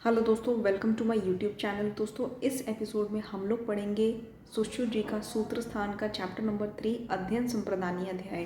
Hello दोस्तों, welcome to my YouTube channel. दोस्तों, इस एपिसोड में हम लोग पढ़ेंगे सुश्रुत जी का सूत्र स्थान का चैप्टर नंबर 3 अध्ययन संप्रदानीय अध्याय।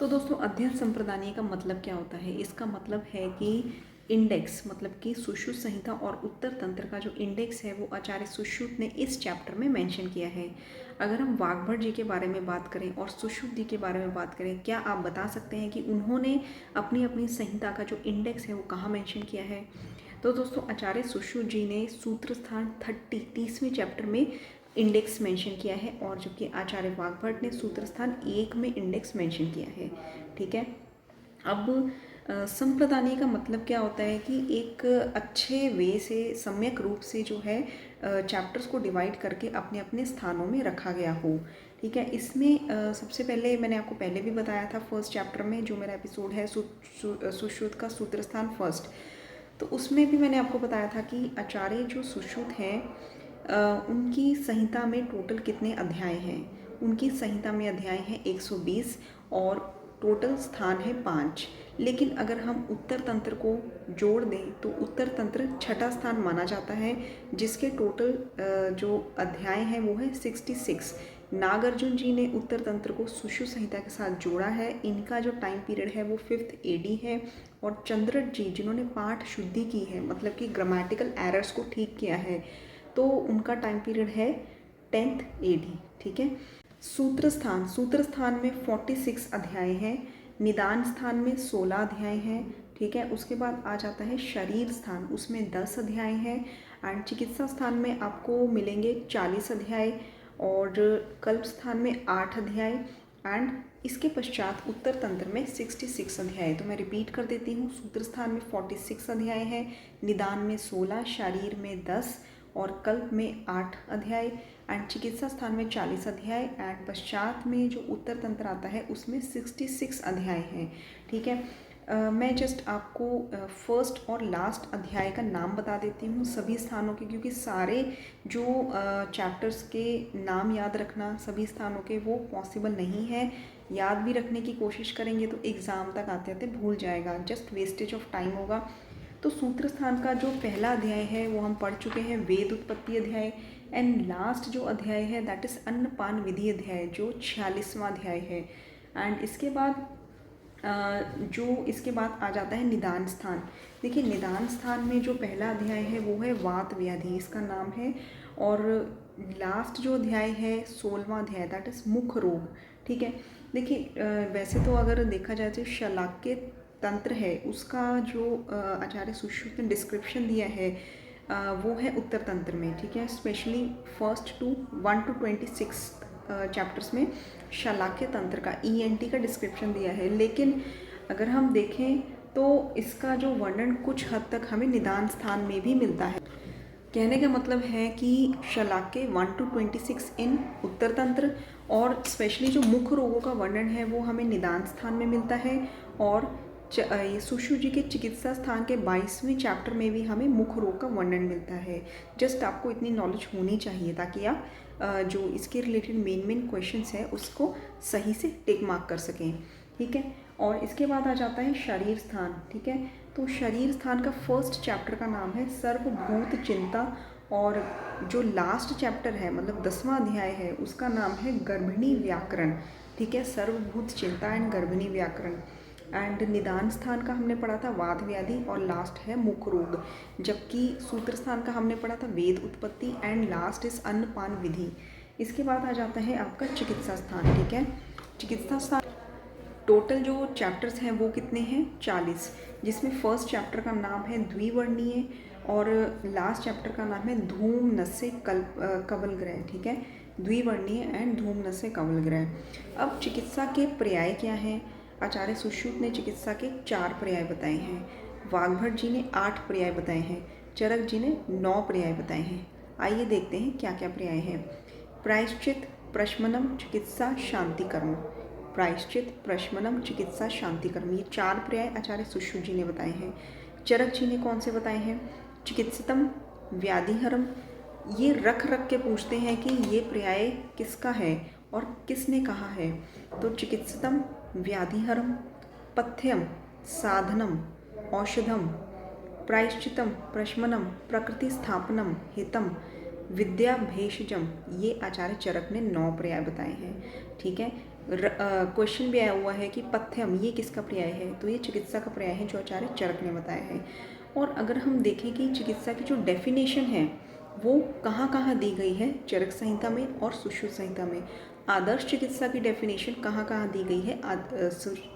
तो दोस्तों, अध्ययन संप्रदानीय का मतलब क्या होता है? इसका मतलब है कि इंडेक्स, मतलब कि सुश्रुत संहिता और उत्तर तंत्र का जो इंडेक्स है वो आचार्य सुश्रुत ने इस चैप्टर में मेंशन किया है। अगर हम वाग्भट जी के बारे में बात करें और सुश्रुत जी के बारे में बात करें, क्या आप बता सकते हैं कि उन्होंने अपनी अपनी संहिता का जो इंडेक्स है वो कहाँ मेंशन किया है? तो दोस्तों, आचार्य सुश्रुत जी ने सूत्र स्थान 30वें चैप्टर में इंडेक्स मेंशन किया है, और जबकि आचार्य वाग्भट ने सूत्र स्थान 1 में इंडेक्स मेंशन किया है। ठीक है। अब संप्रदानीय का मतलब क्या होता है कि एक अच्छे वे से, सम्यक रूप से जो है चैप्टर्स को डिवाइड करके अपने अपने स्थानों में रखा गया हो। ठीक है। इसमें सबसे पहले मैंने आपको पहले भी बताया था फर्स्ट चैप्टर में, जो मेरा एपिसोड है सुश्रुत का सूत्र स्थान फर्स्ट, तो उसमें भी मैंने आपको बताया था कि आचार्य जो सुश्रुत हैं उनकी संहिता में टोटल कितने अध्याय हैं। उनकी संहिता में अध्याय हैं 120 और टोटल स्थान है 5। लेकिन अगर हम उत्तर तंत्र को जोड़ दें तो उत्तर तंत्र छठा स्थान माना जाता है, जिसके टोटल जो अध्याय हैं वो है 66। नागार्जुन जी ने उत्तर तंत्र को सुश्रुत संहिता के साथ जोड़ा है। इनका जो टाइम पीरियड है वो 5th AD है। और चंद्रट जी, जिन्होंने पाठ शुद्धि की है, मतलब कि ग्रामेटिकल एरर्स को ठीक किया है, तो उनका टाइम पीरियड है 10th AD। ठीक है। सूत्र स्थान में 46 अध्याय हैं। निदान स्थान में 16 अध्याय हैं। ठीक है। उसके बाद आ जाता है शरीर स्थान, उसमें 10 अध्याय हैं। एंड चिकित्सा स्थान में आपको मिलेंगे 40 अध्याय, और कल्प स्थान में 8 अध्याय। एंड इसके पश्चात उत्तर तंत्र में 66 अध्याय। तो मैं रिपीट कर देती हूँ। सूत्र स्थान में 46 अध्याय है, निदान में 16, शारीर में 10 और कल्प में 8 अध्याय, एंड चिकित्सा स्थान में 40 अध्याय। एंड पश्चात में जो उत्तर तंत्र आता है उसमें 66 अध्याय हैं। ठीक है। मैं जस्ट आपको फर्स्ट और लास्ट अध्याय का नाम बता देती हूँ सभी स्थानों के, क्योंकि सारे जो चैप्टर्स के नाम याद रखना सभी स्थानों के वो पॉसिबल नहीं है। याद भी रखने की कोशिश करेंगे तो एग्ज़ाम तक आते आते भूल जाएगा, जस्ट वेस्टेज ऑफ टाइम होगा। तो सूत्र स्थान का जो पहला अध्याय है वो हम पढ़ चुके हैं, वेद उत्पत्ति अध्याय। एंड लास्ट जो अध्याय है दैट इज़ अन्नपान विधि अध्याय, जो 46वां अध्याय है। एंड इसके बाद इसके बाद आ जाता है निदान स्थान। देखिए, निदान स्थान में जो पहला अध्याय है वो है वात व्याधि, इसका नाम है। और लास्ट जो अध्याय है 16वां अध्याय, दैट इज़ मुख रोग। ठीक है। देखिए, वैसे तो अगर देखा जाए तो शलाक्य तंत्र है उसका जो आचार्य सुश्रुत ने डिस्क्रिप्शन दिया है वो है उत्तर तंत्र में। ठीक है। Specially first two 1 to 26 chapters में शलाक्य तंत्र का ENT का डिस्क्रिप्शन दिया है। लेकिन अगर हम देखें तो इसका जो वर्णन कुछ हद तक हमें निदान स्थान में भी मिलता है। कहने का मतलब है कि शलाक्य 1 to 26 इन उत्तर तंत्र, और स्पेशली जो मुख रोगों का वर्णन है वो हमें निदान स्थान में मिलता है। और ये सुश्रुत जी के चिकित्सा स्थान के 22वें चैप्टर में भी हमें मुख रोग का वर्णन मिलता है। जस्ट आपको इतनी नॉलेज होनी चाहिए ताकि आप जो इसके रिलेटेड मेन क्वेश्चंस है उसको सही से टिक मार्क कर सकें। ठीक है। और इसके बाद आ जाता है शरीर स्थान। ठीक है। तो शरीर स्थान का फर्स्ट चैप्टर का नाम है सर्वभूत चिंता, और जो लास्ट चैप्टर है, मतलब 10वां अध्याय है, उसका नाम है गर्भिणी व्याकरण। ठीक है। सर्वभूत चिंता एंड गर्भिणी व्याकरण। एंड निदान स्थान का हमने पढ़ा था वात व्याधि, और लास्ट है मुख रोग। जबकि सूत्र स्थान का हमने पढ़ा था वेद उत्पत्ति, एंड लास्ट इज अन्नपान विधि। इसके बाद आ जाता है आपका चिकित्सा स्थान। ठीक है। चिकित्सा स्थान टोटल जो चैप्टर्स हैं वो कितने हैं? 40, जिसमें फर्स्ट चैप्टर का नाम है द्विवर्णीय, और लास्ट चैप्टर का नाम है धूम नस्य कवल ग्रह। ठीक है। द्विवर्णीय एंड धूम नस्य कवल ग्रह। अब चिकित्सा के पर्याय क्या हैं? आचार्य सुश्रुत ने चिकित्सा के 4 पर्याय बताए हैं, वाग्भट जी ने 8 पर्याय बताए हैं, चरक जी ने 9 पर्याय बताए हैं। आइए देखते हैं क्या क्या पर्याय हैं। प्रायश्चित, प्रशमनम, चिकित्सा, शांति कर्म। प्रायश्चित, प्रशमनम, चिकित्सा, शांति कर्म, ये 4 पर्याय आचार्य सुश्रुत जी ने बताए हैं। चरक जी ने कौन से बताए हैं? चिकित्सतम, व्याधिहरम। ये रख रख के पूछते हैं कि ये पर्याय किसका है और किसने कहा है। तो चिकित्सतम, व्याधिहरम, पथ्यम, साधनम, औषधम, प्रायश्चितम, प्रशमनम, प्रकृति स्थापनम, हितम, विद्या भेषजम, ये आचार्य चरक ने 9 पर्याय बताए हैं। ठीक है, क्वेश्चन भी आया हुआ है कि पथ्यम ये किसका पर्याय है, तो ये चिकित्सा का पर्याय है जो आचार्य चरक ने बताया है। और अगर हम देखें कि चिकित्सा की जो डेफिनेशन है वो कहाँ कहाँ दी गई है, चरक संहिता में और सुश्रुत संहिता में। आदर्श चिकित्सा की डेफिनेशन कहाँ कहाँ दी गई है,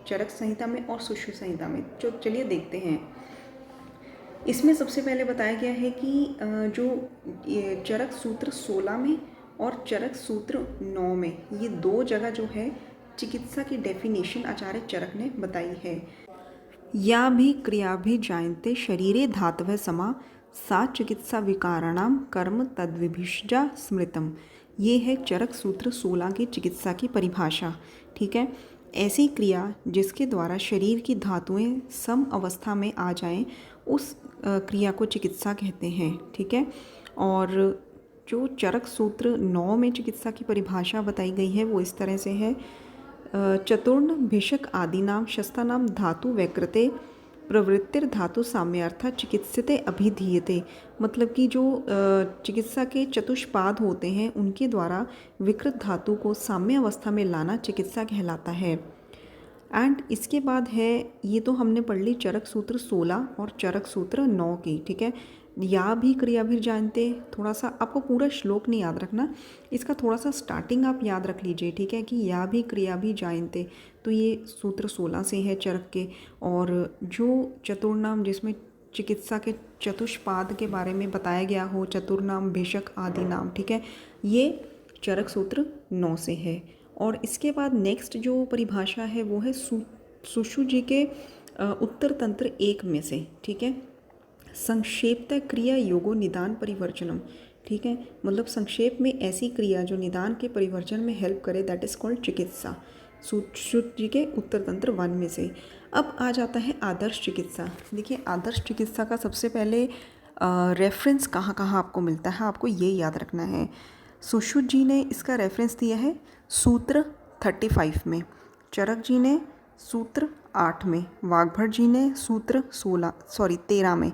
चरक संहिता में और सुश्रुत संहिता में। तो चलिए देखते हैं। इसमें सबसे पहले बताया गया है कि जो चरक सूत्र 16 में और चरक सूत्र 9 में, ये 2 जगह जो है चिकित्सा की डेफिनेशन आचार्य चरक ने बताई है। या भी क्रिया भी जायन्ते शरीरे धातव समा सा चिकित्सा विकाराणाम कर्म तद्विभिषजा स्मृतम। ये है चरक सूत्र 16 की चिकित्सा की परिभाषा। ठीक है, ऐसी क्रिया जिसके द्वारा शरीर की धातुएं सम अवस्था में आ जाएं, उस क्रिया को चिकित्सा कहते हैं। ठीक है, और जो चरक सूत्र 9 में चिकित्सा की परिभाषा बताई गई है वो इस तरह से है। चतुर्ण भिषक आदि नाम शस्ता नाम धातु वैकृते प्रवृत्तिर धातु साम्यार्था चिकित्सते अभिधीयते। मतलब कि जो चिकित्सा के चतुष्पाद होते हैं उनके द्वारा विकृत धातु को साम्य अवस्था में लाना चिकित्सा कहलाता है। एंड इसके बाद है, ये तो हमने पढ़ ली चरक सूत्र 16 और चरक सूत्र 9 की। ठीक है, या भी क्रिया भी जानते, थोड़ा सा आपको पूरा श्लोक नहीं याद रखना, इसका थोड़ा सा स्टार्टिंग आप याद रख लीजिए। ठीक है, कि या भी क्रिया भी जानते, तो ये सूत्र 16 से है चरक के। और जो चतुर्नाम जिसमें चिकित्सा के चतुष्पाद के बारे में बताया गया हो, चतुर्नाम भिषक आदि नाम, ठीक है, ये चरक सूत्र 9 से है। और इसके बाद नेक्स्ट जो परिभाषा है वो है सुश्रुत जी के उत्तर तंत्र 1 में से। ठीक है, संक्षेपतः क्रिया योगो निदान परिवर्जनम। ठीक है, मतलब संक्षेप में ऐसी क्रिया जो निदान के परिवर्जन में हेल्प करे, दैट इज कॉल्ड चिकित्सा, सुश्रुत जी के उत्तर तंत्र 1 में से। अब आ जाता है आदर्श चिकित्सा। देखिए, आदर्श चिकित्सा का सबसे पहले रेफरेंस कहाँ कहाँ आपको मिलता है, आपको ये याद रखना है। सुश्रुत जी ने इसका रेफरेंस दिया है सूत्र 35 में, चरक जी ने सूत्र 8 में, वाग्भट जी ने सूत्र 13 में।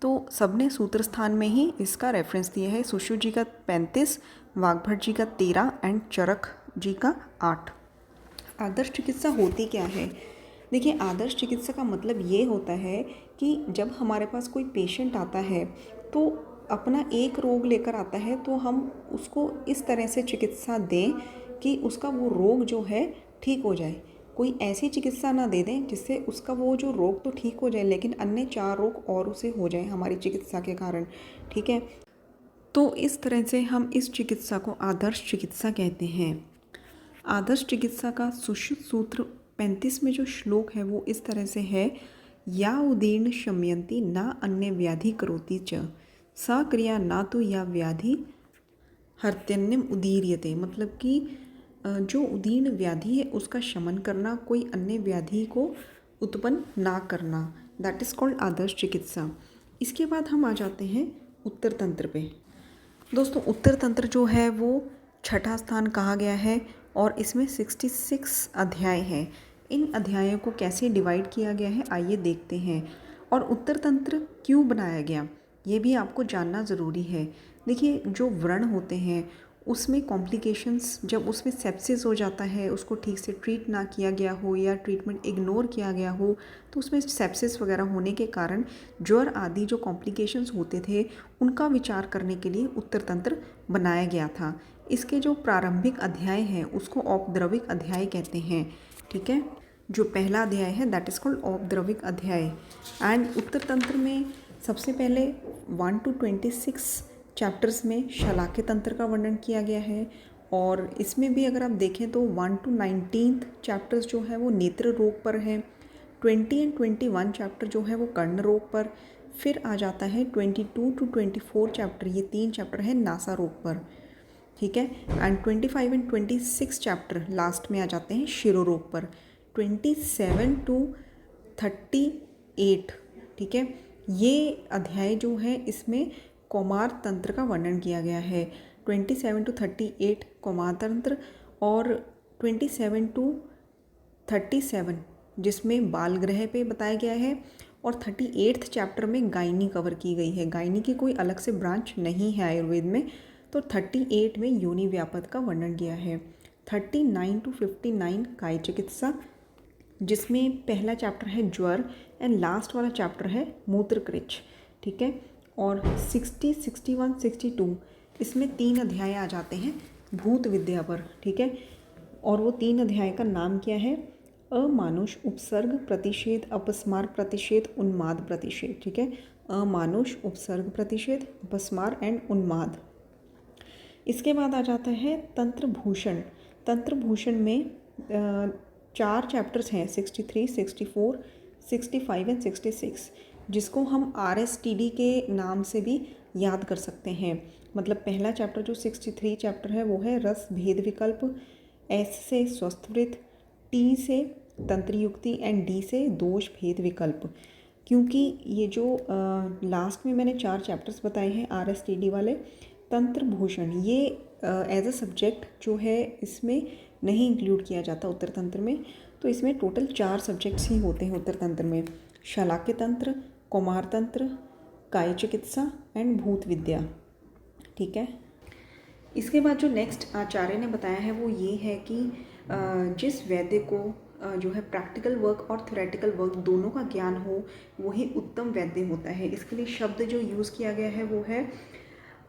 तो सबने सूत्र स्थान में ही इसका रेफरेंस दिया है। सुश्रुत जी का 35, वाग्भट जी का 13 एंड चरक जी का 8। आदर्श चिकित्सा होती क्या है? देखिए, आदर्श चिकित्सा का मतलब ये होता है कि जब हमारे पास कोई पेशेंट आता है तो अपना एक रोग लेकर आता है, तो हम उसको इस तरह से चिकित्सा दें कि उसका वो रोग जो है ठीक हो जाए। कोई ऐसी चिकित्सा ना दे दें जिससे उसका वो जो रोग तो ठीक हो जाए लेकिन अन्य 4 रोग और उसे हो जाए हमारी चिकित्सा के कारण। ठीक है, तो इस तरह से हम इस चिकित्सा को आदर्श चिकित्सा कहते हैं। आदर्श चिकित्सा का सुश्रुत सूत्र 35 में जो श्लोक है वो इस तरह से है, या उदीर्ण शमयंती ना अन्य व्याधि करोति च सा क्रिया ना तो या व्याधि हर्त्यन्यम उदीर्यते। मतलब कि जो उदीर्ण व्याधि है उसका शमन करना, कोई अन्य व्याधि को उत्पन्न ना करना, दैट इज़ कॉल्ड आदर्श चिकित्सा। इसके बाद हम आ जाते हैं उत्तर तंत्र पे। दोस्तों, उत्तर तंत्र जो है वो 6ठा स्थान कहा गया है और इसमें 66 अध्याय हैं। इन अध्यायों को कैसे डिवाइड किया गया है आइए देखते हैं। और उत्तर तंत्र क्यों बनाया गया ये भी आपको जानना ज़रूरी है। देखिए, जो व्रण होते हैं उसमें कॉम्प्लिकेशंस, जब उसमें सेप्सिस हो जाता है, उसको ठीक से ट्रीट ना किया गया हो या ट्रीटमेंट इग्नोर किया गया हो, तो उसमें सेप्सिस वगैरह होने के कारण ज्वर आदि जो कॉम्प्लिकेशंस होते थे उनका विचार करने के लिए उत्तर तंत्र बनाया गया था। इसके जो प्रारंभिक अध्याय हैं उसको औपद्रविक अध्याय कहते हैं। ठीक है, जो पहला अध्याय है दैट इज़ कॉल्ड औपद्रविक अध्याय। एंड उत्तर तंत्र में सबसे पहले 1 to 26 चैप्टर्स में शलाक्य तंत्र का वर्णन किया गया है। और इसमें भी अगर आप देखें तो 1 to 19 चैप्टर्स जो है वो नेत्र रोग पर है। 20 and 21 चैप्टर जो है वो कर्ण रोग पर। फिर आ जाता है 22 to 24 चैप्टर, ये 3 चैप्टर है नासा रोग पर। ठीक है, एंड 25 and 26 चैप्टर लास्ट में आ जाते हैं शिरो रोग पर। 27 to 38, ठीक है, ये अध्याय जो है इसमें कौमार तंत्र का वर्णन किया गया है। 27 to 38 कौमार तंत्र और 27 to 37 जिसमें बाल ग्रह पे बताया गया है और 38th चैप्टर में गायनी कवर की गई है। गायनी की कोई अलग से ब्रांच नहीं है आयुर्वेद में, तो 38 में योनि व्यापद का वर्णन किया है। 39 to 59 काय चिकित्सा, जिसमें पहला चैप्टर है ज्वर एंड लास्ट वाला चैप्टर है मूत्रकृच, ठीक है। और 60, 61, 62 इसमें 3 अध्याय आ जाते हैं भूत विद्या पर, ठीक है। और वो 3 अध्याय का नाम क्या है? अमानुष, उपसर्ग, प्रतिषेध, अपस्मार, प्रतिषेध, उन्माद, प्रतिषेध, ठीक है। अमानुष, उपसर्ग, प्रतिषेध, अपस्मार एंड उन्माद। इसके बाद आ जाता है तंत्र भूषण। तंत्र भूषण में 4 चैप्टर्स हैं, 63, 64, 65 एंड 66, जिसको हम RSTD के नाम से भी याद कर सकते हैं। मतलब पहला चैप्टर जो 63 चैप्टर है वो है रस भेद विकल्प, S से स्वस्थवृत, T से तंत्र युक्ति एंड D से दोष भेद विकल्प। क्योंकि ये जो लास्ट में मैंने 4 चैप्टर्स बताए हैं RSTD वाले, तंत्र भूषण ये एज अ सब्जेक्ट जो है इसमें नहीं इंक्लूड किया जाता उत्तर तंत्र में। तो इसमें टोटल 4 सब्जेक्ट्स ही होते हैं उत्तर तंत्र में, शलाक्य तंत्र, कौमार तंत्र, काय चिकित्सा एंड भूत विद्या, ठीक है। इसके बाद जो नेक्स्ट आचार्य ने बताया है वो ये है कि जिस वैद्य को जो है प्रैक्टिकल वर्क और थ्योरेटिकल वर्क दोनों का ज्ञान हो वही उत्तम वैद्य होता है। इसके लिए शब्द जो यूज़ किया गया है वो है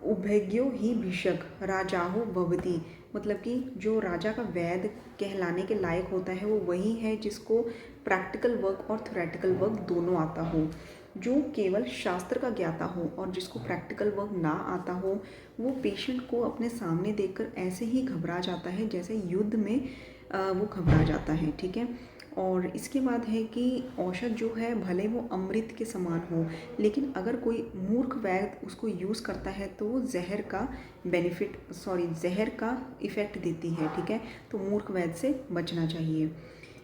उभयज्ञो ही भिषक राजाहो भवति। मतलब कि जो राजा का वैद्य कहलाने के लायक होता है वो वही है जिसको प्रैक्टिकल वर्क और थ्योरेटिकल वर्क दोनों आता हो। जो केवल शास्त्र का ज्ञाता हो और जिसको प्रैक्टिकल वर्क ना आता हो वो पेशेंट को अपने सामने देखकर ऐसे ही घबरा जाता है जैसे युद्ध में वो घबरा जाता है, ठीक है। और इसके बाद है कि औषध जो है भले वो अमृत के समान हो, लेकिन अगर कोई मूर्ख वैद्य उसको यूज़ करता है तो वो जहर का इफ़ेक्ट देती है, ठीक है। तो मूर्ख वैद्य से बचना चाहिए।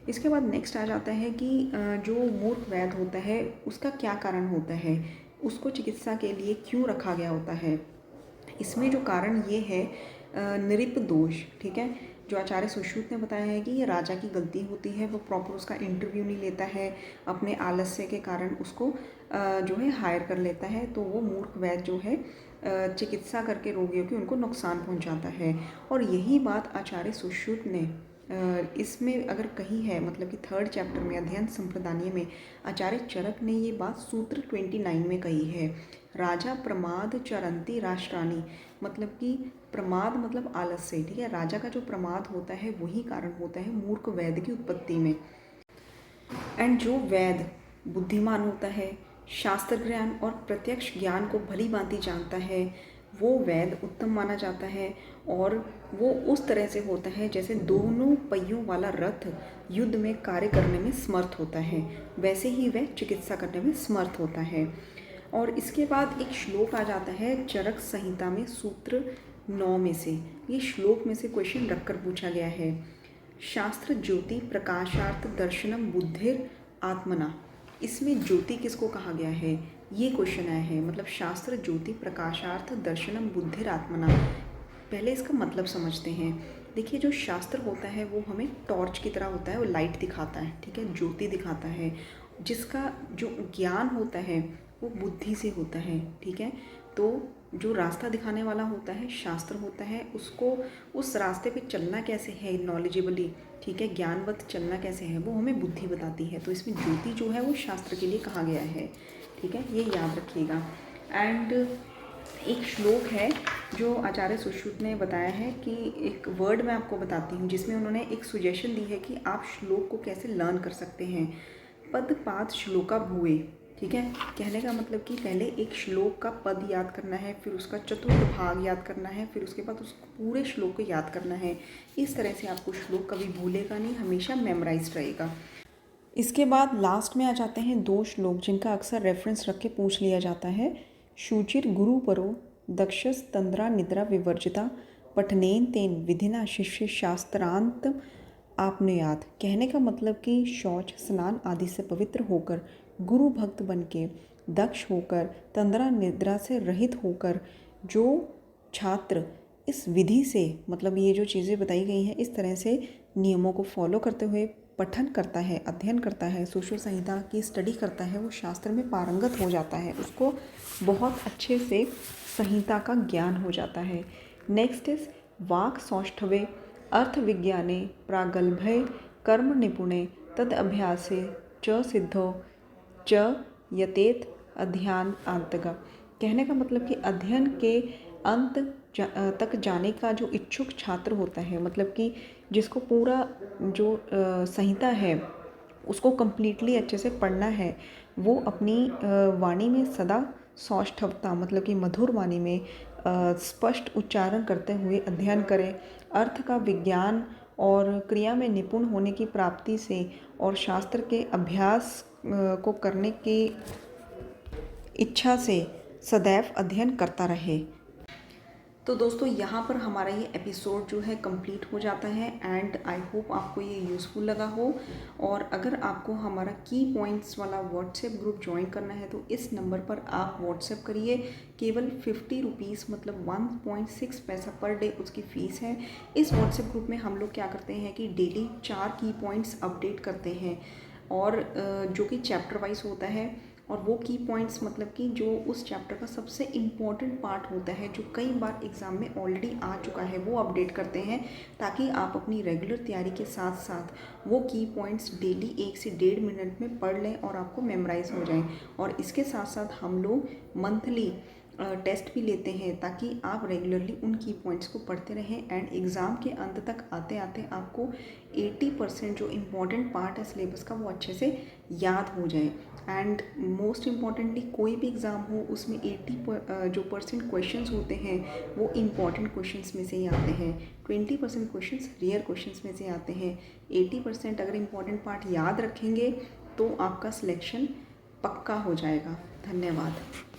इसके बाद नेक्स्ट आ जाता है कि जो मूर्ख वैद्य होता है उसका क्या कारण होता है, उसको चिकित्सा के लिए क्यों रखा गया होता है। इसमें जो कारण ये है नृप दोष, ठीक है। जो आचार्य सुश्रुत ने बताया है कि ये राजा की गलती होती है, वो प्रॉपर उसका इंटरव्यू नहीं लेता है, अपने आलस्य के कारण उसको जो है हायर कर लेता है, तो वो मूर्ख वैद्य जो है चिकित्सा करके रोगियों की उनको नुकसान पहुंचाता है। और यही बात आचार्य सुश्रुत ने इसमें अगर कही है, मतलब कि 3rd चैप्टर में अध्ययन संप्रदानीय में आचार्य चरक ने ये बात सूत्र 29 में कही है। राजा प्रमाद चरंती राष्ट्रानी, मतलब कि प्रमाद मतलब आलस्य, ठीक है। राजा का जो प्रमाद होता है वही कारण होता है मूर्ख वैद्य की उत्पत्ति में। एंड जो वैद्य बुद्धिमान होता है, शास्त्र ज्ञान और प्रत्यक्ष ज्ञान को भली भांति जानता है, वो वैद्य उत्तम माना जाता है। और वो उस तरह से होता है जैसे दोनों पहियों वाला रथ युद्ध में कार्य करने में समर्थ होता है, वैसे ही वह चिकित्सा करने में समर्थ होता है। और इसके बाद एक श्लोक आ जाता है चरक संहिता में सूत्र 9 में से। ये श्लोक में से क्वेश्चन रखकर पूछा गया है। शास्त्र ज्योति प्रकाशार्थ दर्शनम बुद्धिर आत्मना, इसमें ज्योति किसको कहा गया है, ये क्वेश्चन आया है। मतलब शास्त्र ज्योति प्रकाशार्थ दर्शनम बुद्धिर आत्मना। पहले इसका मतलब समझते हैं। देखिए जो शास्त्र होता है वो हमें टॉर्च की तरह होता है, वो लाइट दिखाता है, ठीक है, ज्योति दिखाता है। जिसका जो ज्ञान होता है वो बुद्धि से होता है, ठीक है। तो जो रास्ता दिखाने वाला होता है शास्त्र होता है, उसको उस रास्ते पे चलना कैसे है नॉलेजेबली, ठीक है, ज्ञानवत चलना कैसे है वो हमें बुद्धि बताती है। तो इसमें ज्योति जो है वो शास्त्र के लिए कहा गया है, ठीक है, ये याद रखिएगा। एंड एक श्लोक है जो आचार्य सुश्रुत ने बताया है कि एक वर्ड मैं आपको बताती हूँ जिसमें उन्होंने एक सुजेशन दी है कि आप श्लोक को कैसे लर्न कर सकते हैं। पद पाद श्लोका भूए, ठीक है। कहने का मतलब कि पहले एक श्लोक का पद याद करना है, फिर उसका चतुर्थ भाग याद करना है, फिर उसके बाद उस पूरे श्लोक को याद करना है। इस तरह से आपको श्लोक कभी भूलेगा नहीं, हमेशा मेमोराइज्ड रहेगा। इसके बाद लास्ट में आ जाते हैं 2 श्लोक जिनका अक्सर रेफरेंस रख के पूछ लिया जाता है। शुचिर गुरु परो दक्षस तंद्रा निद्रा विवर्जिता पठनेन तेन विधिना शिष्य शास्त्रांत आपनुयात। कहने का मतलब कि शौच स्नान आदि से पवित्र होकर, गुरु भक्त बन के, दक्ष होकर, तंद्रा निद्रा से रहित होकर जो छात्र इस विधि से, मतलब ये जो चीज़ें बताई गई हैं इस तरह से नियमों को फॉलो करते हुए पठन करता है, अध्ययन करता है, सुश्रुत संहिता की स्टडी करता है, वो शास्त्र में पारंगत हो जाता है, उसको बहुत अच्छे से संहिता का ज्ञान हो जाता है। नेक्स्ट इज वाक् सौष्ठवे अर्थ विज्ञाने प्रागल्भे कर्म निपुणे तद अभ्यासे च सिद्धो च यतेत अध्ययन आंतगा। कहने का मतलब कि अध्ययन के अंत तक जाने का जो इच्छुक छात्र होता है, मतलब कि जिसको पूरा जो संहिता है उसको कम्प्लीटली अच्छे से पढ़ना है, वो अपनी वाणी में सदा सौष्ठवता मतलब कि मधुर वाणी में स्पष्ट उच्चारण करते हुए अध्ययन करें। अर्थ का विज्ञान और क्रिया में निपुण होने की प्राप्ति से और शास्त्र के अभ्यास को करने की इच्छा से सदैव अध्ययन करता रहे। तो दोस्तों यहाँ पर हमारा ये एपिसोड जो है कंप्लीट हो जाता है एंड आई होप आपको ये यूज़फुल लगा हो। और अगर आपको हमारा की पॉइंट्स वाला व्हाट्सएप ग्रुप ज्वाइन करना है तो इस नंबर पर आप व्हाट्सएप करिए। केवल 50 रुपीज़ मतलब 1.6 पैसा पर डे उसकी फ़ीस है। इस व्हाट्सएप ग्रुप में हम लोग क्या करते हैं कि डेली 4 की पॉइंट्स अपडेट करते हैं और जो कि चैप्टर वाइज होता है। और वो की पॉइंट्स मतलब कि जो उस चैप्टर का सबसे इम्पॉर्टेंट पार्ट होता है, जो कई बार एग्ज़ाम में ऑलरेडी आ चुका है, वो अपडेट करते हैं ताकि आप अपनी रेगुलर तैयारी के साथ साथ वो की पॉइंट्स डेली 1 से 1.5 मिनट में पढ़ लें और आपको मेमोराइज हो जाएं। और इसके साथ साथ हम लोग मंथली टेस्ट भी लेते हैं ताकि आप रेगुलरली उन की पॉइंट्स को पढ़ते रहें एंड एग्ज़ाम के अंत तक आते आते आपको 80% जो इम्पॉर्टेंट पार्ट है सिलेबस का वो अच्छे से याद हो जाए। एंड मोस्ट इम्पॉर्टेंटली कोई भी एग्ज़ाम हो उसमें 80% क्वेश्चंस होते हैं वो इम्पॉर्टेंट क्वेश्चंस में से ही आते हैं, 20% क्वेश्चंस रेयर क्वेश्चंस में से आते हैं। 80% अगर इम्पॉर्टेंट पार्ट याद रखेंगे तो आपका सिलेक्शन पक्का हो जाएगा। धन्यवाद।